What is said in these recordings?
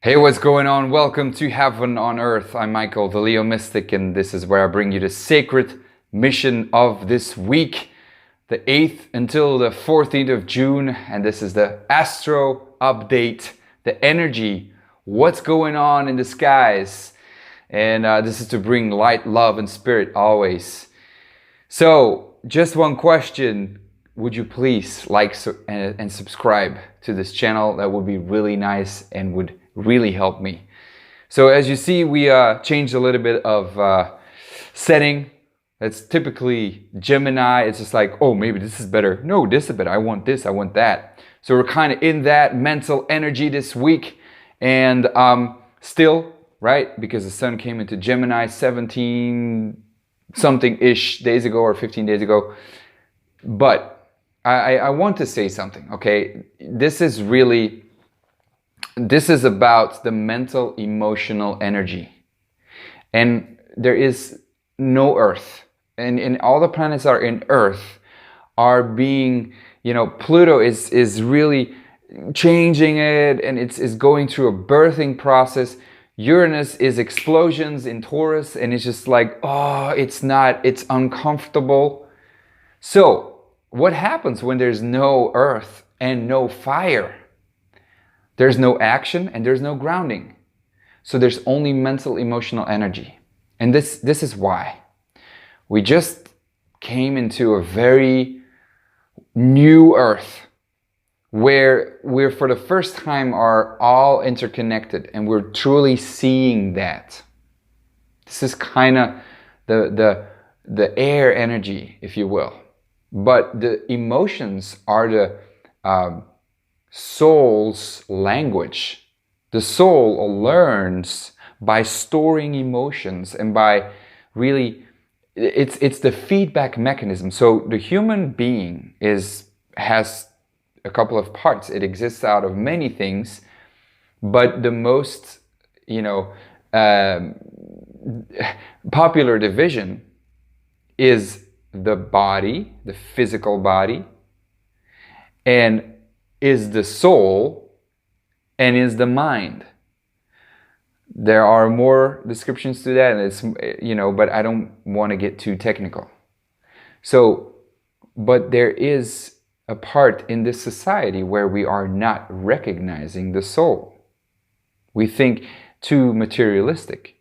Hey, what's going on? Welcome to Heaven on Earth. I'm Michael, the Leo Mystic, and this is where I bring you the sacred mission of this week, the 8th until the 14th of June. And this is the Astro update, the energy, what's going on in the skies. And this is to bring light, love, and spirit always. So, just one question. Would you please like and subscribe to this channel? That would be really nice and would really help me. So as you see, we changed a little bit of setting. That's typically Gemini. It's just like, oh, maybe this is better. No, this is better. I want this, I want that. So we're kind of in that mental energy this week. And still, right, because the sun came into Gemini 17 something-ish days ago or 15 days ago. But I want to say something, okay? This is about the mental, emotional energy. And there is no Earth. And all the planets are in Earth are being, Pluto is really changing it, and it's going through a birthing process. Uranus is explosions in Taurus, and it's just like, oh, it's uncomfortable. So, what happens when there's no earth and no fire? There's no action and there's no grounding. So there's only mental, emotional energy. And this is why. We just came into a very new earth where we're for the first time are all interconnected, and we're truly seeing that. This is kind of the air energy, if you will. But the emotions are the soul's language. The soul learns by storing emotions and by really, it's the feedback mechanism. So the human being has a couple of parts. It exists out of many things, but the most, popular division is the body, the physical body, and is the soul, and is the mind. There are more descriptions to that, and it's, but I don't want to get too technical. So, but there is a part in this society where we are not recognizing the soul. We think too materialistic.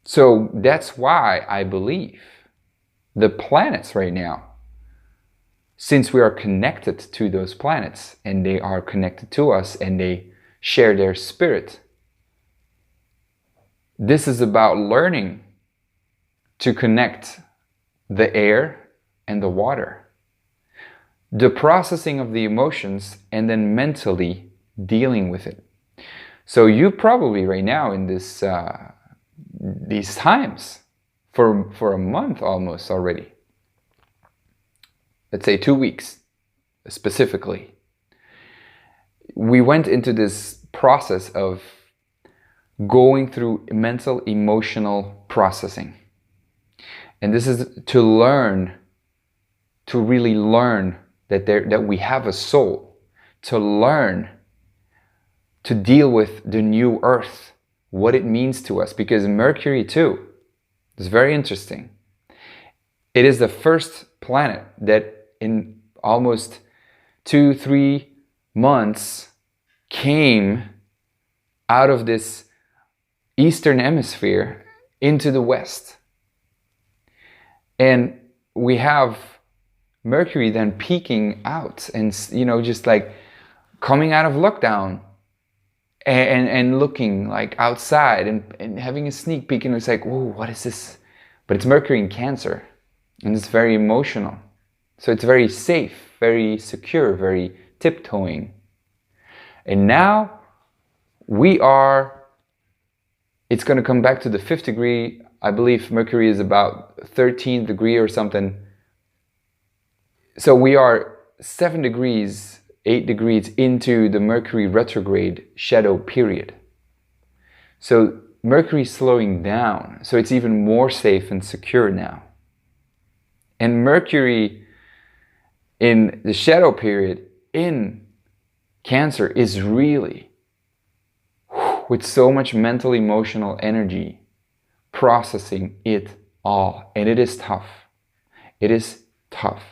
So that's why I believe the planets right now, since we are connected to those planets and they are connected to us and they share their spirit, this is about learning to connect the air and the water, the processing of the emotions, and then mentally dealing with it. So you probably right now in these times, for a month almost already, let's say 2 weeks specifically, we went into this process of going through mental, emotional processing. And this is to learn, to really learn that we have a soul, to learn to deal with the new earth, what it means to us. Because Mercury too, it's very interesting. It is the first planet that in almost 2-3 months came out of this eastern hemisphere into the west. And we have Mercury then peeking out and, just like coming out of lockdown and looking like outside and having a sneak peek, and it's like, whoa, what is this? But it's Mercury in Cancer, and it's very emotional. So it's very safe, very secure, very tiptoeing. And now it's going to come back to the 5th degree. I believe Mercury is about 13th degree or something. So we are 7 degrees, 8 degrees into the Mercury retrograde shadow period. So Mercury is slowing down. So it's even more safe and secure now. And Mercury in the shadow period in Cancer is really with so much mental, emotional energy, processing it all. And it is tough. It is tough.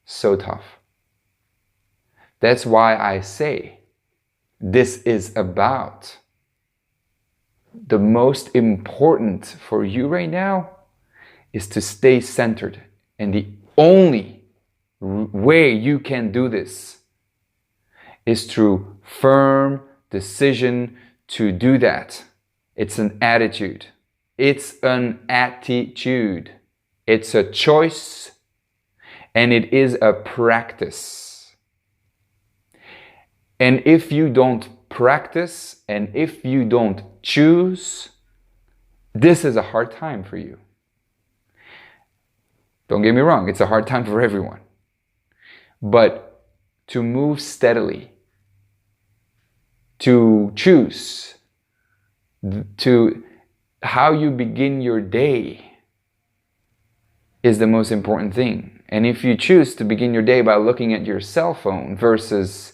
So tough. That's why I say this is about the most important for you right now is to stay centered. And the only way you can do this is through firm decision to do that. It's an attitude. It's an attitude. It's a choice, and it is a practice. And if you don't practice, and if you don't choose, this is a hard time for you. Don't get me wrong, it's a hard time for everyone. But to move steadily, to choose, to how you begin your day is the most important thing. And if you choose to begin your day by looking at your cell phone versus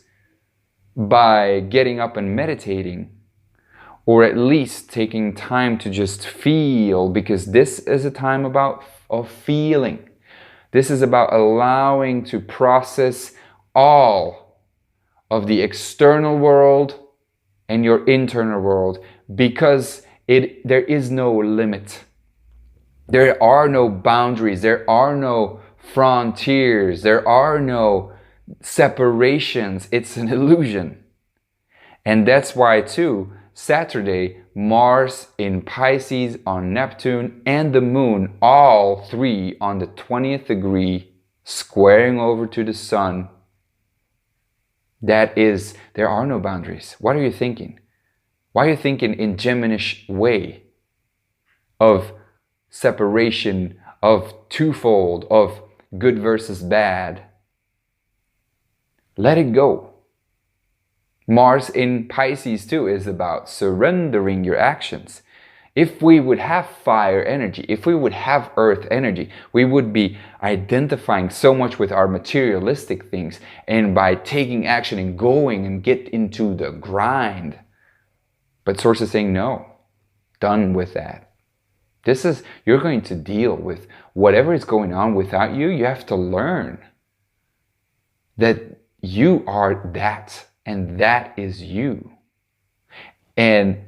by getting up and meditating, or at least taking time to just feel, because this is a time of feeling. This is about allowing to process all of the external world and your internal world, because there is no limit. There are no boundaries. There are no frontiers. There are no separations. It's an illusion. And that's why too, Saturday, Mars in Pisces on Neptune and the Moon, all three on the 20th degree, squaring over to the Sun. There are no boundaries. What are you thinking? Why are you thinking in Geminish way of separation, of twofold, of good versus bad? Let it go. Mars in Pisces too is about surrendering your actions. If we would have fire energy, if we would have earth energy, we would be identifying so much with our materialistic things, and by taking action and going and get into the grind. But Source is saying no, done with that. You're going to deal with whatever is going on without you. You have to learn that you are that, and that is you. And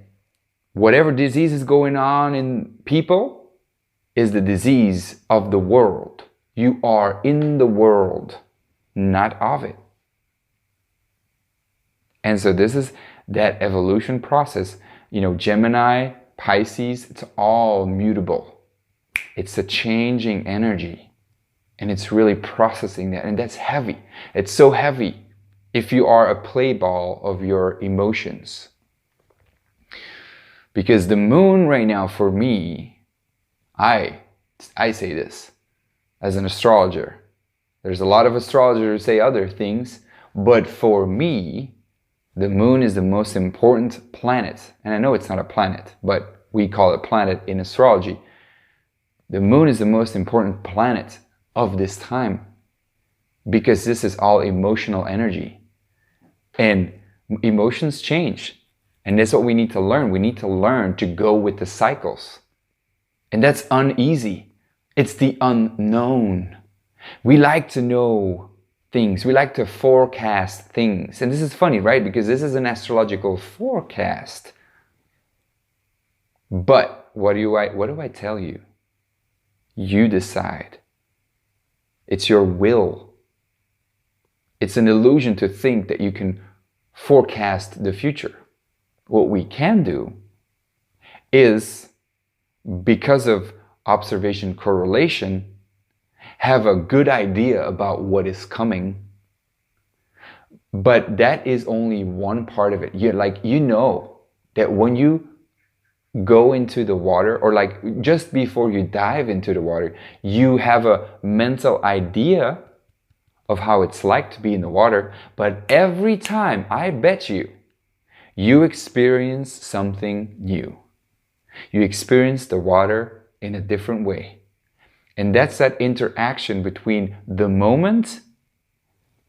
whatever disease is going on in people is the disease of the world. You are in the world, not of it. And so this is that evolution process. Gemini, Pisces, it's all mutable. It's a changing energy. And it's really processing that. And that's heavy. It's so heavy if you are a play ball of your emotions. Because the moon right now, for me, I say this as an astrologer. There's a lot of astrologers who say other things, but for me, the moon is the most important planet. And I know it's not a planet, but we call it planet in astrology. The moon is the most important planet of this time, because this is all emotional energy. And emotions change. And that's what we need to learn. We need to learn to go with the cycles. And that's uneasy. It's the unknown. We like to know things. We like to forecast things. And this is funny, right? Because this is an astrological forecast. But what do I tell you? You decide. It's your will. It's an illusion to think that you can forecast the future. What we can do is, because of observation correlation, have a good idea about what is coming. But that is only one part of it. You know that when you go into the water, or just before you dive into the water, you have a mental idea of how it's like to be in the water. But every time, I bet you experience something new. You experience the water in a different way. And that's that interaction between the moment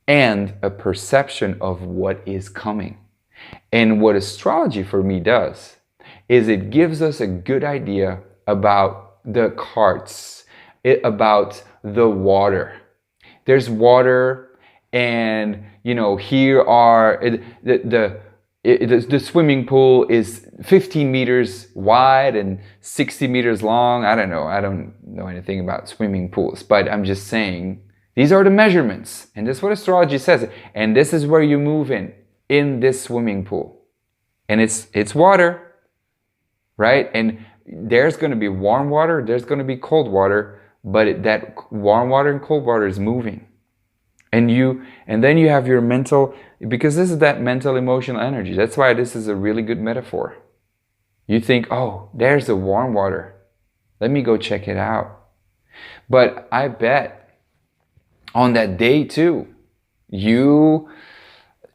and a perception of what is coming. And what astrology for me does is it gives us a good idea about the cards, about the water. There's water, and you know, here are the swimming pool is 15 meters wide and 60 meters long. I don't know anything about swimming pools, but I'm just saying these are the measurements, and this is what astrology says. And this is where you move in this swimming pool, and it's water, right? And there's going to be warm water, there's going to be cold water, but that warm water and cold water is moving. And then you have your mental, because this is that mental emotional energy. That's why this is a really good metaphor. You think, oh, there's the warm water, let me go check it out. But I bet on that day too,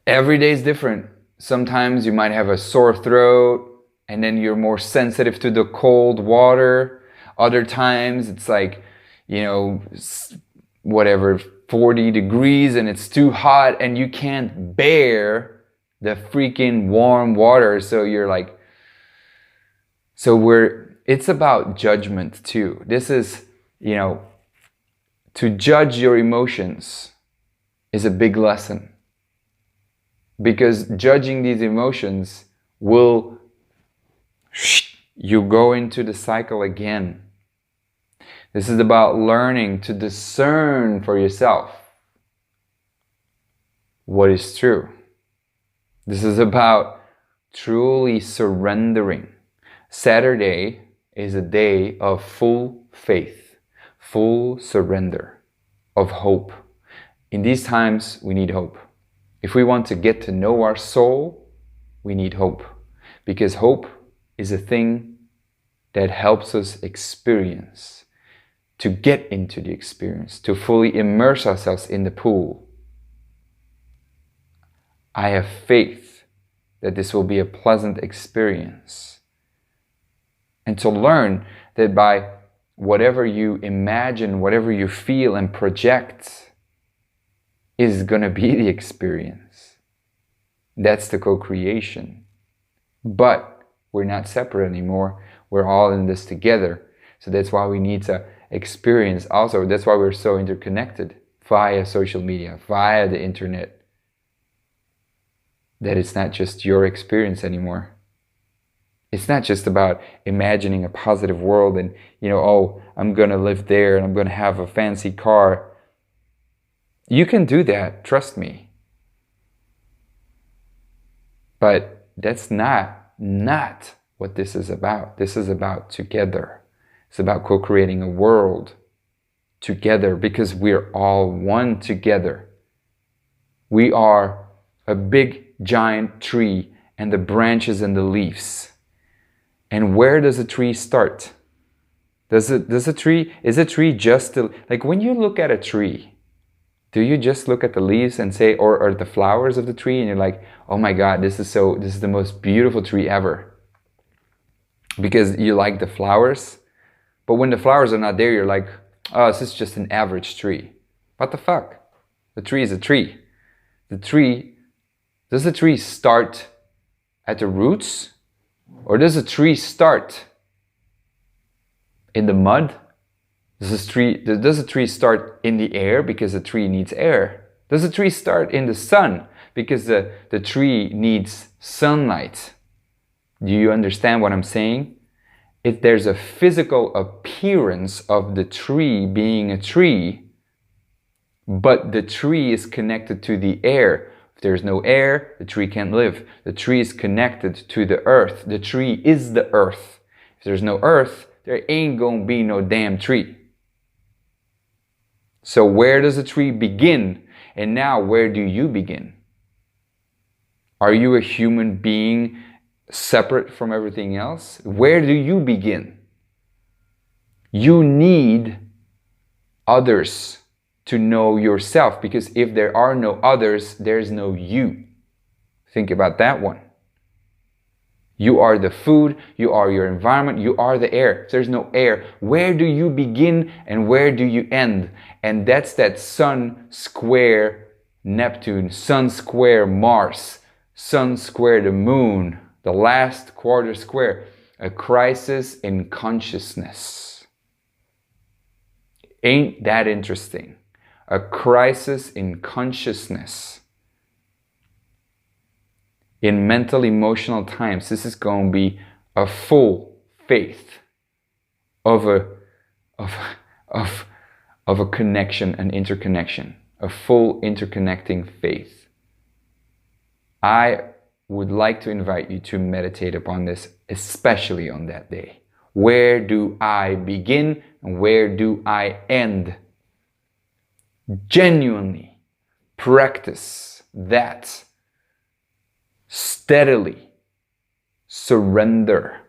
every day is different. Sometimes you might have a sore throat, and then you're more sensitive to the cold water. Other times it's like, you know, whatever, 40 degrees and it's too hot and you can't bear the freaking warm water. So you're like, it's about judgment too. This is, you know, to judge your emotions is a big lesson, because judging these emotions will, you go into the cycle again. This is about learning to discern for yourself what is true. This is about truly surrendering. Saturday is a day of full faith, full surrender, of hope. In these times, we need hope. If we want to get to know our soul, we need hope. Because hope is a thing that helps us experience, to get into the experience, to fully immerse ourselves in the pool. I have faith that this will be a pleasant experience. And to learn that by whatever you imagine, whatever you feel and project is going to be the experience. That's the co-creation. But we're not separate anymore. We're all in this together. So that's why we need to experience also. That's why we're so interconnected via social media, via the internet. That it's not just your experience anymore. It's not just about imagining a positive world and, you know, oh, I'm going to live there and I'm going to have a fancy car. You can do that, trust me. But that's not what this is about. This is about together. It's about co-creating a world together, because we're all one together. We are a big giant tree and the branches and the leaves. And where does a tree start? Is a tree just like when you look at a tree, do you just look at the leaves and say, or the flowers of the tree, and you're like, oh my God, this is the most beautiful tree ever, because you like the flowers? But when the flowers are not there, you're like, oh, this is just an average tree. What the fuck? The tree is a tree. Does the tree start at the roots? Or does a tree start in the mud? Does a tree start in the air because the tree needs air? Does a tree start in the sun because the tree needs sunlight? Do you understand what I'm saying? If there's a physical appearance of the tree being a tree, but the tree is connected to the air. If there's no air, the tree can't live. The tree is connected to the earth. The tree is the earth. If there's no earth, there ain't gonna be no damn tree. So where does a tree begin? And now where do you begin? Are you a human being separate from everything else? Where do you begin? You need others to know yourself, because if there are no others, there's no you. Think about that one. You are the food, you are your environment, you are the air. If there's no air, where do you begin and where do you end? And that's that Sun square Neptune, Sun square Mars, Sun square the moon, the last quarter square, a crisis in consciousness. Ain't that interesting? A crisis in consciousness. In mental, emotional times, this is going to be a full faith of a connection, an interconnection, a full interconnecting faith. I would like to invite you to meditate upon this, especially on that day. Where do I begin and where do I end? Genuinely practice that. Steadily surrender.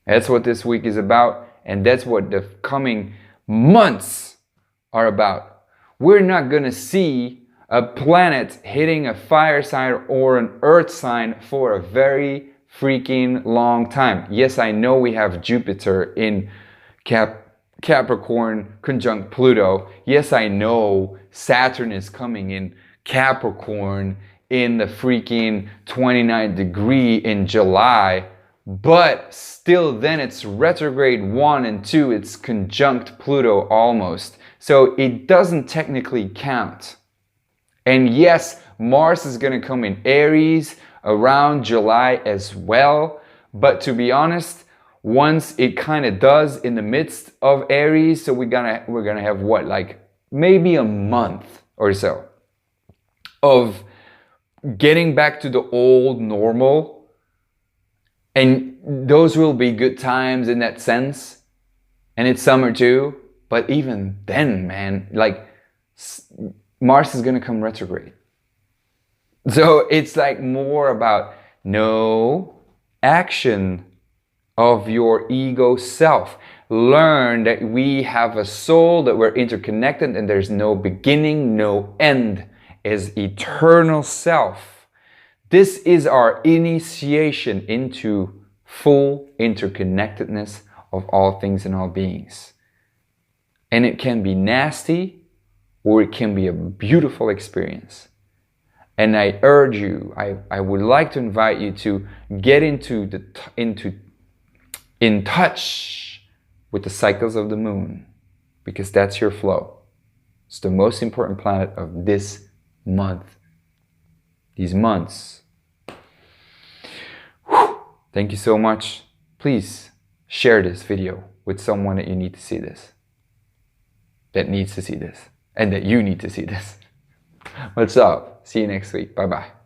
That's what this week is about, and that's what the coming months are about. We're not going to see a planet hitting a fire sign or an earth sign for a very freaking long time. Yes, I know we have Jupiter in Capricorn conjunct Pluto. Yes, I know Saturn is coming in Capricorn in the freaking 29th degree in July, but still then it's retrograde 1 and 2, it's conjunct Pluto almost. So it doesn't technically count. And yes, Mars is going to come in Aries around July as well, but to be honest, once it kind of does in the midst of Aries, so we're gonna have what, like maybe a month or so of getting back to the old normal, and those will be good times in that sense, and it's summer too, but even then, man, like Mars is gonna come retrograde, so it's like more about no action of your ego self. Learn that we have a soul, that we're interconnected, and there's no beginning, no end. Is eternal self. This is our initiation into full interconnectedness of all things and all beings. And it can be nasty or it can be a beautiful experience. And I urge you, I would like to invite you to get in touch with the cycles of the moon, because that's your flow. It's the most important planet of this month, these months. Thank you so much. Please share this video with someone that you need to see this, that needs to see this, and that you need to see this. What's up? See you next week. Bye bye.